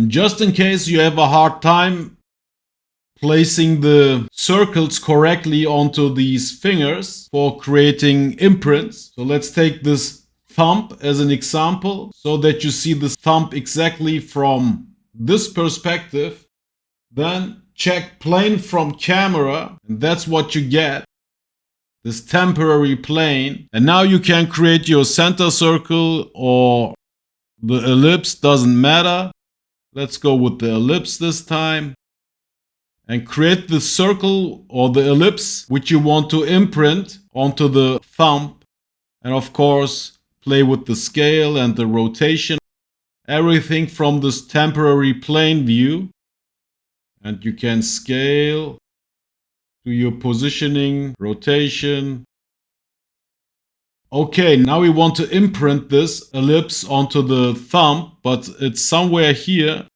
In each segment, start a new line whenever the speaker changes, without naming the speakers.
Just in case you have a hard time placing the circles correctly onto these fingers for creating imprints. So let's take this thumb as an example so that you see the thumb exactly from this perspective. Then check plane from camera, and that's what you get. This temporary plane. And now you can create your center circle or the ellipse, doesn't matter. Let's go with the ellipse this time. And create the circle or the ellipse which you want to imprint onto the thumb. And of course, play with the scale and the rotation. Everything from this temporary plane view. And you can scale to your positioning, rotation. Okay, now we want to imprint this ellipse onto the thumb, but it's somewhere here.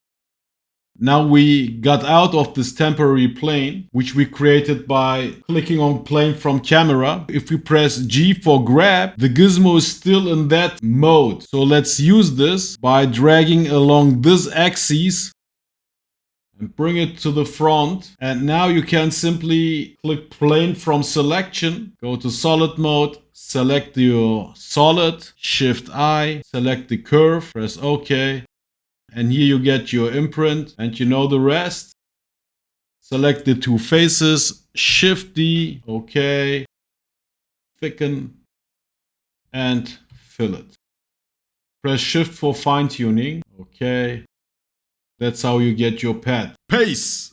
Now we got out of this temporary plane, which we created by clicking on plane from camera. If we press G for grab, the gizmo is still in that mode. So let's use this by dragging along this axis and bring it to the front. And now you can simply click plane from selection, go to solid mode, select your solid, Shift I, select the curve, press OK. And here you get your imprint and you know the rest. Select the two faces, Shift D, OK, thicken and fill it. Press Shift for fine tuning, OK. That's how you get your pad. Peace!